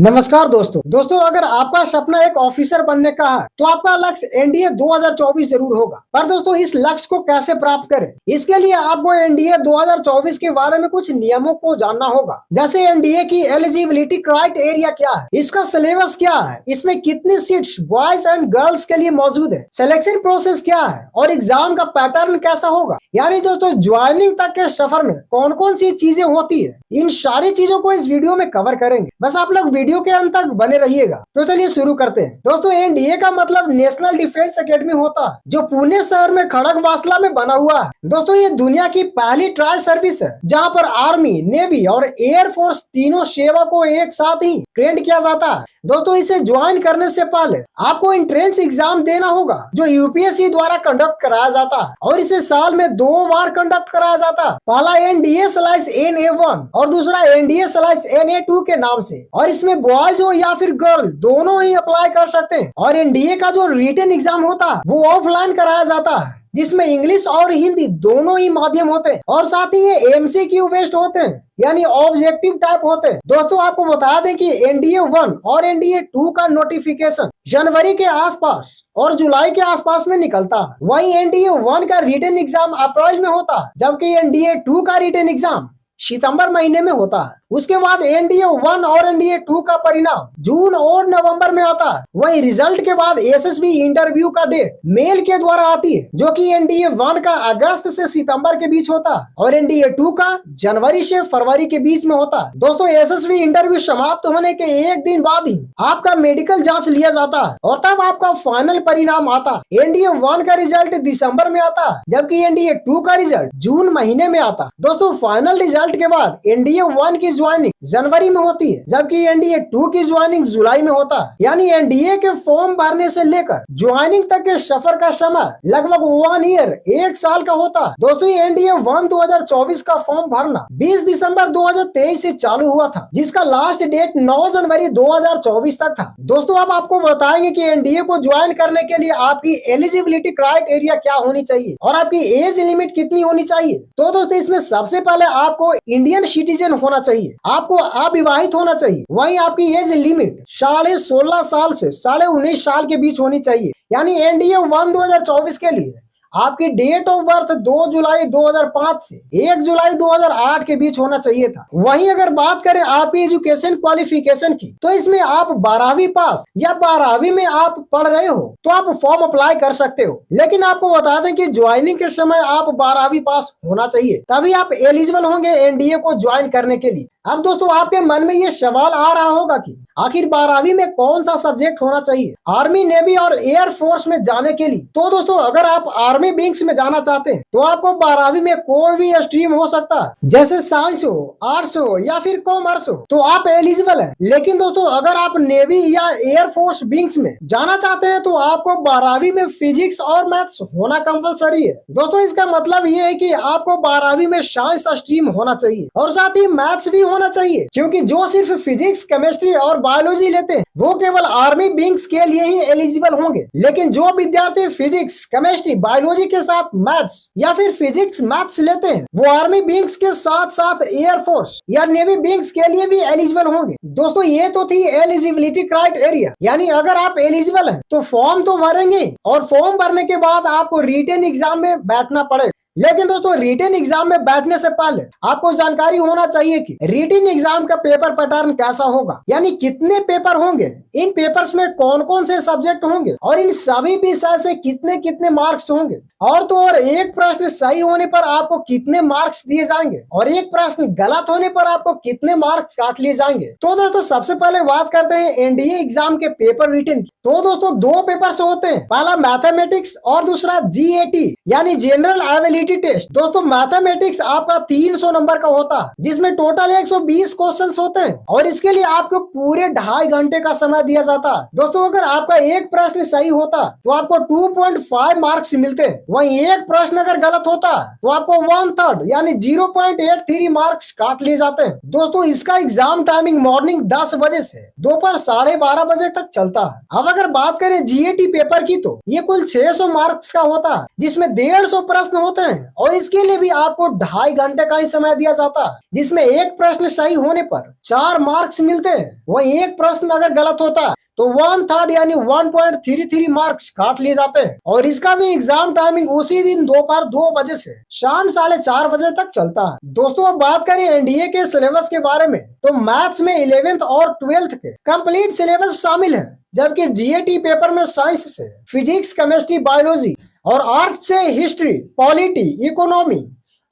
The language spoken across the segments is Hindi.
नमस्कार दोस्तों अगर आपका सपना एक ऑफिसर बनने का है तो आपका लक्ष्य एनडीए 2024 जरूर होगा। पर दोस्तों इस लक्ष्य को कैसे प्राप्त करें, इसके लिए आपको एनडीए 2024 के बारे में कुछ नियमों को जानना होगा। जैसे एनडीए की एलिजिबिलिटी क्राइटेरिया क्या है, इसका सिलेबस क्या है, इसमें कितनी सीट्स बॉयज एंड गर्ल्स के लिए मौजूद है, सिलेक्शन प्रोसेस क्या है और एग्जाम का पैटर्न कैसा होगा। यानी दोस्तों ज्वाइनिंग तक के सफर में कौन कौन सी चीजें होती है, इन सारी चीजों को इस वीडियो में कवर करेंगे। बस आप लोग वीडियो के अंत तक बने रहिएगा। तो चलिए शुरू करते हैं। दोस्तों एनडीए का मतलब नेशनल डिफेंस एकेडमी होता है, जो पुणे शहर में खड़गवासला में बना हुआ है। दोस्तों ये दुनिया की पहली ट्रायल सर्विस है जहां पर आर्मी, नेवी और एयरफोर्स तीनों सेवा को एक साथ ही ट्रेंड किया जाता है। दोस्तों इसे ज्वाइन करने से पहले आपको एंट्रेंस एग्जाम देना होगा, जो यूपीएससी द्वारा कंडक्ट कराया जाता है और इसे साल में 2 बार कंडक्ट कराया जाता है। पहला एनडीए स्लाइस NA1 और दूसरा एनडीए स्लाइस NA2 के नाम से। और इसमें बॉयज हो या फिर गर्ल दोनों ही अप्लाई कर सकते हैं। और एनडीए का जो रिटन एग्जाम होता है वो ऑफलाइन कराया जाता है, जिसमें इंग्लिश और हिंदी दोनों ही माध्यम होते हैं और साथ ही ये MCQ बेस्ड होते हैं, यानी ऑब्जेक्टिव टाइप होते हैं। दोस्तों आपको बता दें कि एनडीए 1 और एनडीए 2 का नोटिफिकेशन जनवरी के आसपास और जुलाई के आसपास में निकलता है। वहीं एनडीए 1 का रिटन एग्जाम अप्रैल में होता है, जबकि एनडीए 2 का रिटन एग्जाम सितंबर महीने में होता है। उसके बाद एनडीए 1 और एनडीए 2 का परिणाम जून और नवंबर में आता है। वहीं रिजल्ट के बाद एसएसबी इंटरव्यू का डेट मेल के द्वारा आती है, जो कि एनडीए 1 का अगस्त से सितंबर के बीच होता है और एनडीए 2 का जनवरी से फरवरी के बीच में होता है। दोस्तों एसएसबी इंटरव्यू समाप्त होने के एक दिन बाद ही आपका मेडिकल जांच लिया जाता है और तब आपका फाइनल परिणाम आता है। एनडीए 1 का रिजल्ट दिसंबर में आता है, जबकि एनडीए 2 का रिजल्ट जून महीने में आता है। दोस्तों फाइनल रिजल्ट के बाद एनडीए 1 की ज्वाइनिंग जनवरी में होती है, जबकि एनडीए 2 की ज्वाइनिंग जुलाई में होता है। यानी एनडीए के फॉर्म भरने से लेकर ज्वाइनिंग तक के सफर का समय लगभग 1 ईयर, 1 साल का होता है। दोस्तों ये एनडीए 1 2024 का फॉर्म भरना 20 दिसंबर 2023 से चालू हुआ था, जिसका लास्ट डेट 9 जनवरी 2024 तक था। दोस्तों अब आपको बताएंगे कि एनडीए को ज्वाइन करने के लिए आपकी एलिजिबिलिटी क्राइटेरिया क्या होनी चाहिए और आपकी एज लिमिट कितनी होनी चाहिए। तो दोस्तों इसमें सबसे पहले आपको इंडियन सिटीजन होना चाहिए, आपको अविवाहित होना चाहिए। वहीं आपकी एज लिमिट 16.5 साल से 19.5 साल के बीच होनी चाहिए। यानी एनडीए 1 2024 के लिए आपकी डेट ऑफ बर्थ 2 जुलाई 2005 से 1 जुलाई 2008 के बीच होना चाहिए था। वहीं अगर बात करें आपकी एजुकेशन क्वालिफिकेशन की, तो इसमें आप 12वीं पास या 12वीं में आप पढ़ रहे हो तो आप फॉर्म अप्लाई कर सकते हो। लेकिन आपको बता दें कि ज्वाइनिंग के समय आप 12वीं पास होना चाहिए, तभी आप एलिजिबल होंगे एनडीए को ज्वाइन करने के लिए। अब दोस्तों आपके मन में ये सवाल आ रहा होगा कि आखिर 12वीं में कौन सा सब्जेक्ट होना चाहिए आर्मी, नेवी और एयर फोर्स में जाने के लिए। तो दोस्तों अगर आप आर्मी विंग्स में जाना चाहते हैं तो आपको 12वीं में कोई भी स्ट्रीम हो सकता है, जैसे साइंस हो, आर्ट्स हो या फिर कॉमर्स हो, तो आप एलिजिबल है। लेकिन दोस्तों अगर आप नेवी या एयर फोर्स विंग्स में जाना चाहते हैं तो आपको 12वीं में फिजिक्स और मैथ्स होना कंपलसरी है। दोस्तों इसका मतलब ये है कि आपको 12वीं में साइंस स्ट्रीम होना चाहिए और साथ ही मैथ्स भी होना चाहिए, क्योंकि जो सिर्फ फिजिक्स, केमिस्ट्री और बायोलॉजी लेते हैं वो केवल आर्मी विंग्स के लिए ही एलिजिबल होंगे। लेकिन जो विद्यार्थी फिजिक्स, केमिस्ट्री, बायोलॉजी के साथ मैथ्स या फिर फिजिक्स मैथ्स लेते हैं वो आर्मी विंग्स के साथ साथ एयरफोर्स या नेवी विंग्स के लिए भी एलिजिबल होंगे। दोस्तों ये तो थी एलिजिबिलिटी क्राइटेरिया, यानी अगर आप एलिजिबल हैं तो फॉर्म तो भरेंगे और फॉर्म भरने के बाद आपको रिटन एग्जाम में बैठना पड़ेगा। लेकिन दोस्तों रिटन एग्जाम में बैठने से पहले आपको जानकारी होना चाहिए कि रिटन एग्जाम का पेपर पैटर्न कैसा होगा, यानी कितने पेपर होंगे, इन पेपर्स में कौन कौन से सब्जेक्ट होंगे और इन सभी विषय से कितने कितने मार्क्स होंगे। और तो और एक प्रश्न सही होने पर आपको कितने मार्क्स दिए जाएंगे और एक प्रश्न गलत होने पर आपको कितने मार्क्स काट लिए जाएंगे। तो दोस्तों सबसे पहले बात करते हैं एनडीए एग्जाम के पेपर रिटन की। तो दोस्तों 2 पेपर्स होते हैं, पहला मैथमेटिक्स और दूसरा GAT यानी जनरल एबिलिटी टेस्ट। दोस्तों मैथमेटिक्स आपका 300 नंबर का होता है, जिसमें टोटल 120 क्वेश्चंस होते हैं और इसके लिए आपको पूरे 2.5 घंटे का समय दिया जाता है। दोस्तों अगर आपका एक प्रश्न सही होता तो आपको 2.5 मार्क्स मिलते हैं। वहीं एक प्रश्न अगर गलत होता तो आपको 1/3 यानी 0.83 मार्क्स काट लिए जाते हैं। दोस्तों इसका एग्जाम टाइमिंग मॉर्निंग 10 बजे से दोपहर 12:30 बजे तक चलता है। अब अगर बात करें GAT पेपर की तो ये कुल 600 मार्क्स का होता है, जिसमें 150 प्रश्न होते हैं हैं और इसके लिए भी आपको 2.5 घंटे का ही समय दिया जाता है, जिसमें एक प्रश्न सही होने पर 4 मार्क्स मिलते हैं। वहीं एक प्रश्न अगर गलत होता है तो 1/3 यानी 1.33 मार्क्स काट लिए जाते हैं। और इसका भी एग्जाम टाइमिंग उसी दिन दोपहर 2 बजे से शाम 4:30 बजे तक चलता है। दोस्तों अब बात करें एनडीए के सिलेबस के बारे में, तो मैथ्स में 11th और 12th के कंप्लीट सिलेबस शामिल है, जबकि जीएटी पेपर में साइंस से फिजिक्स, केमिस्ट्री, बायोलॉजी और आर्ट्स से हिस्ट्री, पॉलिटी, इकोनॉमी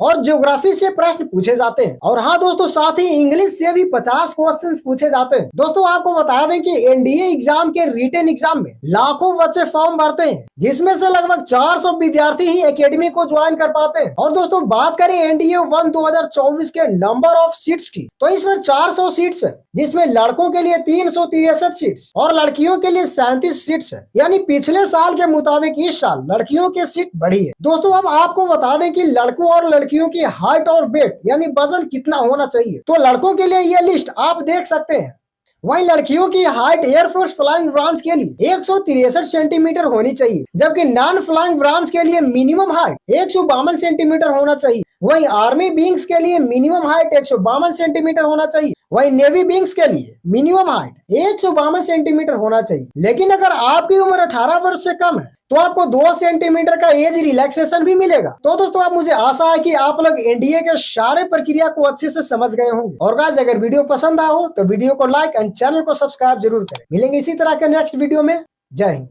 और ज्योग्राफी से प्रश्न पूछे जाते हैं। और हाँ दोस्तों, साथ ही इंग्लिश से भी 50 क्वेश्चंस पूछे जाते हैं। दोस्तों आपको बता दें कि एनडीए एग्जाम के रिटन एग्जाम में लाखों बच्चे फॉर्म भरते हैं, जिसमें से लगभग 400 विद्यार्थी ही एकेडमी को ज्वाइन कर पाते हैं। और दोस्तों बात करें एनडीए 1 2024 के नंबर ऑफ सीट्स की, तो इस पर 400 सीट्स है, जिसमें लड़कों के लिए 363 सीट्स और लड़कियों के लिए 37 सीट्स है। यानी पिछले साल के मुताबिक इस साल लड़कियों की सीट बढ़ी है। दोस्तों अब आपको बता दें कि लड़कों और लड़कियों की हाइट और वेट यानी वजन कितना होना चाहिए, तो लड़कों के लिए ये लिस्ट आप देख सकते हैं। वहीं लड़कियों की हाइट एयरफोर्स फ्लाइंग ब्रांच के लिए 163 सेंटीमीटर होनी चाहिए, जबकि नॉन फ्लाइंग ब्रांच के लिए मिनिमम हाइट 152 सेंटीमीटर होना चाहिए। वहीं आर्मी विंग्स के लिए मिनिमम हाइट 152 सेंटीमीटर होना चाहिए। वहीं नेवी विंग्स के लिए मिनिमम हाइट 152 सेंटीमीटर होना चाहिए। लेकिन अगर आपकी उम्र 18 वर्ष से कम है तो आपको 2 सेंटीमीटर का एज रिलैक्सेशन भी मिलेगा। तो दोस्तों आप मुझे आशा है कि आप लोग एनडीए के सारे प्रक्रिया को अच्छे से समझ गए होंगे। और गाइस अगर वीडियो पसंद आया हो तो वीडियो को लाइक एंड चैनल को सब्सक्राइब जरूर करें। मिलेंगे इसी तरह के नेक्स्ट वीडियो में। जय हिंद।